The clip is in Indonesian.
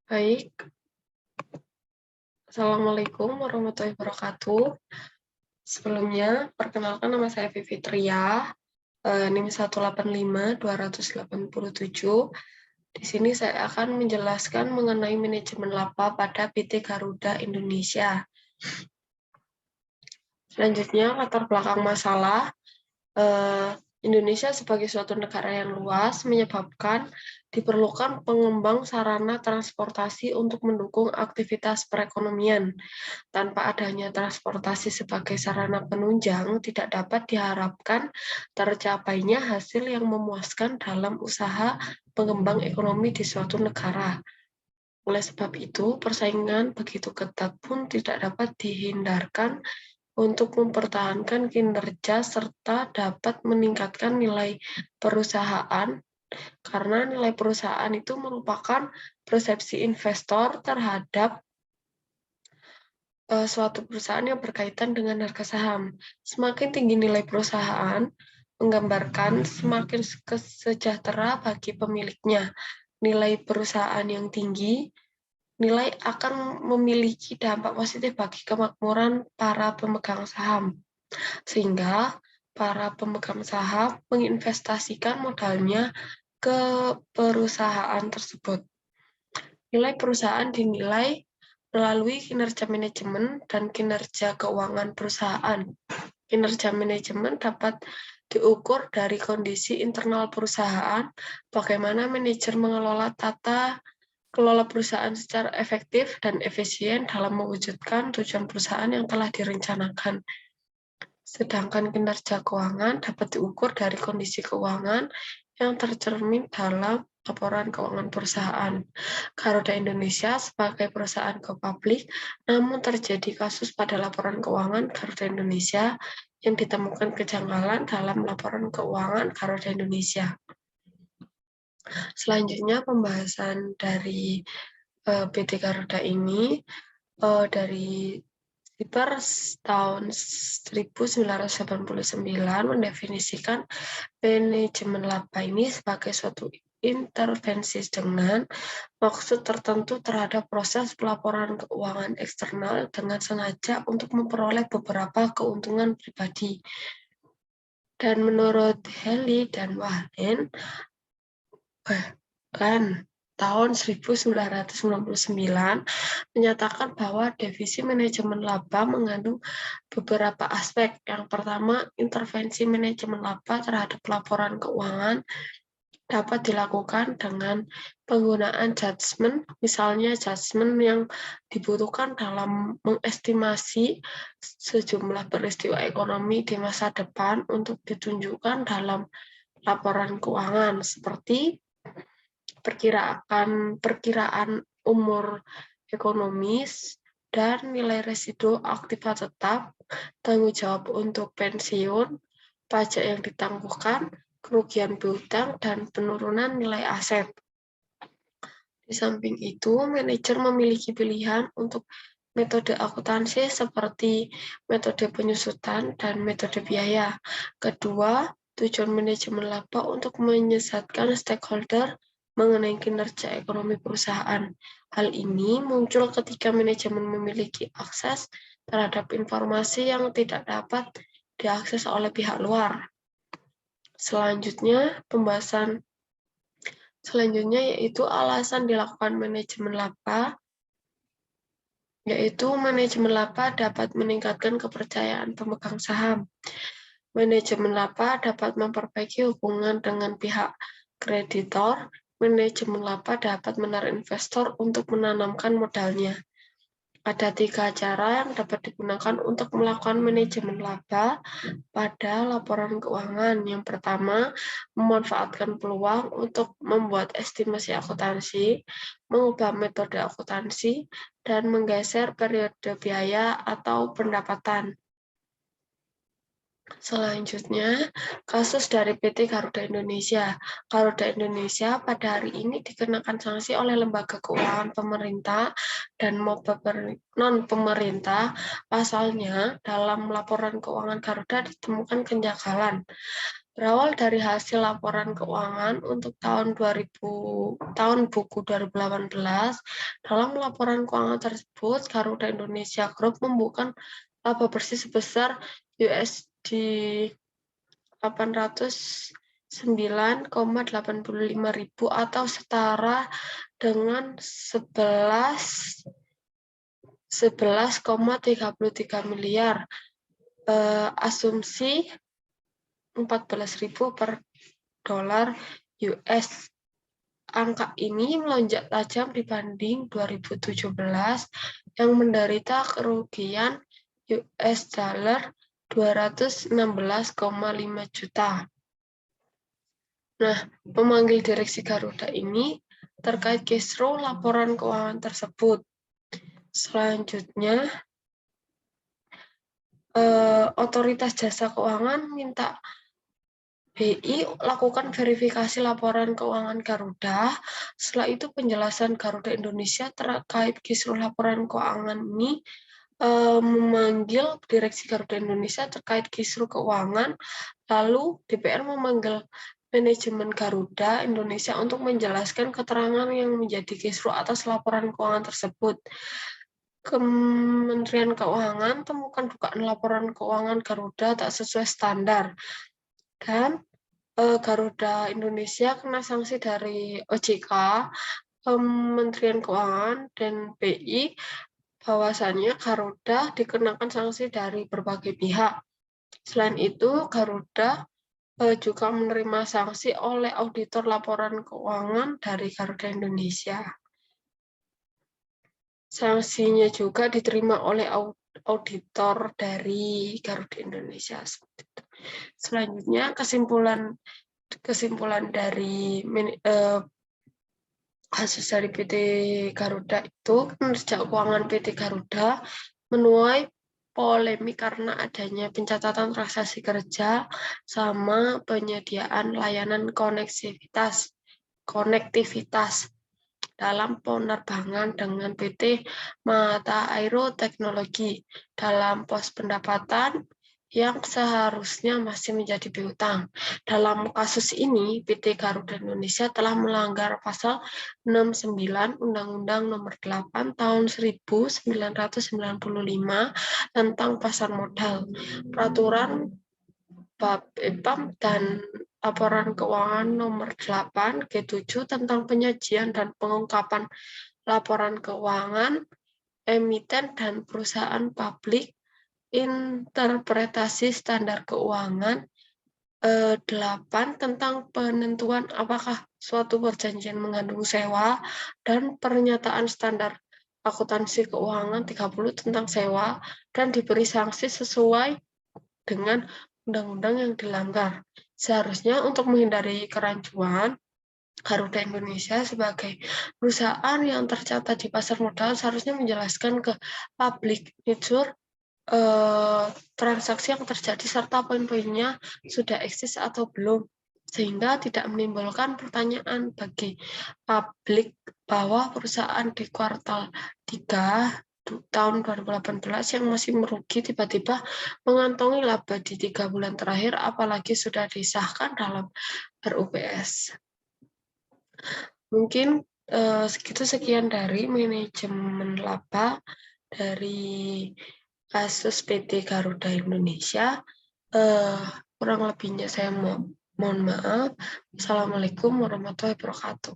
Baik, Assalamualaikum warahmatullahi wabarakatuh. Sebelumnya, perkenalkan nama saya Fitria, NIM 185-287. Di sini saya akan menjelaskan mengenai manajemen laba pada PT Garuda Indonesia. Selanjutnya, latar belakang masalah. Indonesia sebagai suatu negara yang luas menyebabkan diperlukan pengembang sarana transportasi untuk mendukung aktivitas perekonomian. Tanpa adanya transportasi sebagai sarana penunjang, tidak dapat diharapkan tercapainya hasil yang memuaskan dalam usaha pengembang ekonomi di suatu negara. Oleh sebab itu, persaingan begitu ketat pun tidak dapat dihindarkan untuk mempertahankan kinerja serta dapat meningkatkan nilai perusahaan, karena nilai perusahaan itu merupakan persepsi investor terhadap suatu perusahaan yang berkaitan dengan harga saham. Semakin tinggi nilai perusahaan, menggambarkan semakin sejahtera bagi pemiliknya. Nilai perusahaan yang tinggi, nilai akan memiliki dampak positif bagi kemakmuran para pemegang saham, sehingga para pemegang saham menginvestasikan modalnya ke perusahaan tersebut. Nilai perusahaan dinilai melalui kinerja manajemen dan kinerja keuangan perusahaan. Kinerja manajemen dapat diukur dari kondisi internal perusahaan, bagaimana manajer mengelola tata kelola perusahaan secara efektif dan efisien dalam mewujudkan tujuan perusahaan yang telah direncanakan. Sedangkan kinerja keuangan dapat diukur dari kondisi keuangan yang tercermin dalam laporan keuangan perusahaan. Garuda Indonesia sebagai perusahaan go public, namun terjadi kasus pada laporan keuangan Garuda Indonesia yang ditemukan kejanggalan dalam laporan keuangan Garuda Indonesia. Selanjutnya pembahasan dari PT Garuda ini dari SIPR tahun 1989 mendefinisikan manajemen laba ini sebagai suatu intervensi dengan maksud tertentu terhadap proses pelaporan keuangan eksternal dengan sengaja untuk memperoleh beberapa keuntungan pribadi. Dan menurut Heli dan Wahlen, bahkan tahun 1999 menyatakan bahwa definisi manajemen laba mengandung beberapa aspek. Yang pertama, intervensi manajemen laba terhadap laporan keuangan dapat dilakukan dengan penggunaan judgement, misalnya judgement yang dibutuhkan dalam mengestimasi sejumlah peristiwa ekonomi di masa depan untuk ditunjukkan dalam laporan keuangan, seperti perkiraan umur ekonomis dan nilai residu aktiva tetap, tanggung jawab untuk pensiun, pajak yang ditangguhkan, kerugian piutang, dan penurunan nilai aset. Di samping itu, manajer memiliki pilihan untuk metode akuntansi seperti metode penyusutan dan metode biaya. Kedua, tujuan manajemen laba untuk menyesatkan stakeholder mengenai kinerja ekonomi perusahaan. Hal ini muncul ketika manajemen memiliki akses terhadap informasi yang tidak dapat diakses oleh pihak luar. Pembahasan selanjutnya yaitu alasan dilakukan manajemen laba, yaitu manajemen laba dapat meningkatkan kepercayaan pemegang saham. Manajemen laba dapat memperbaiki hubungan dengan pihak kreditor. Manajemen laba dapat menarik investor untuk menanamkan modalnya. Ada 3 cara yang dapat digunakan untuk melakukan manajemen laba pada laporan keuangan. Yang pertama, memanfaatkan peluang untuk membuat estimasi akuntansi, mengubah metode akuntansi, dan menggeser periode biaya atau pendapatan. Selanjutnya, kasus dari PT Garuda Indonesia. Garuda Indonesia pada hari ini dikenakan sanksi oleh lembaga keuangan pemerintah dan non-pemerintah. Pasalnya, dalam laporan keuangan Garuda ditemukan kejanggalan. Berawal dari hasil laporan keuangan untuk tahun buku 2018, dalam laporan keuangan tersebut, Garuda Indonesia Group membukukan laba bersih sebesar USD 809,85 ribu atau setara dengan 11,33 miliar. Asumsi 14.000 per dolar US. Angka ini melonjak tajam dibanding 2017 yang menderita kerugian US dollar 216,5 juta. Nah, memanggil direksi Garuda ini terkait kisru laporan keuangan tersebut. Selanjutnya, Otoritas Jasa Keuangan minta BI lakukan verifikasi laporan keuangan Garuda. Setelah itu penjelasan Garuda Indonesia terkait kisru laporan keuangan ini memanggil Direksi Garuda Indonesia terkait kisru keuangan. Lalu DPR memanggil manajemen Garuda Indonesia untuk menjelaskan keterangan yang menjadi kisru atas laporan keuangan tersebut. Kementerian Keuangan temukan dugaan laporan keuangan Garuda tak sesuai standar. Dan Garuda Indonesia kena sanksi dari OJK, Kementerian Keuangan, dan BI, bahwasannya Garuda dikenakan sanksi dari berbagai pihak. Selain itu, Garuda juga menerima sanksi oleh auditor laporan keuangan dari Garuda Indonesia. Sanksinya juga diterima oleh auditor dari Garuda Indonesia. Selanjutnya, kesimpulan dari kasus dari PT Garuda itu, kinerja keuangan PT Garuda menuai polemik karena adanya pencatatan transaksi kerja sama penyediaan layanan konektivitas dalam penerbangan dengan PT Mata Aero Teknologi dalam pos pendapatan yang seharusnya masih menjadi piutang. Dalam kasus ini, PT Garuda Indonesia telah melanggar pasal 69 Undang-Undang Nomor 8 Tahun 1995 tentang pasar modal, peraturan Bapepam dan Laporan Keuangan Nomor 8 G7 tentang penyajian dan pengungkapan laporan keuangan emiten dan perusahaan publik, interpretasi standar keuangan 8 tentang penentuan apakah suatu perjanjian mengandung sewa, dan pernyataan standar akuntansi keuangan 30 tentang sewa, dan diberi sanksi sesuai dengan undang-undang yang dilanggar. Seharusnya untuk menghindari kerancuan, Garuda Indonesia sebagai perusahaan yang tercatat di pasar modal seharusnya menjelaskan ke publik nature transaksi yang terjadi serta poin-poinnya sudah eksis atau belum, sehingga tidak menimbulkan pertanyaan bagi publik bahwa perusahaan di kuartal 3 tahun 2018 yang masih merugi tiba-tiba mengantongi laba di 3 bulan terakhir, apalagi sudah disahkan dalam RUPS. Mungkin sekian dari manajemen laba dari kasus PT Garuda Indonesia. Kurang lebihnya saya mohon maaf. Assalamualaikum warahmatullahi wabarakatuh.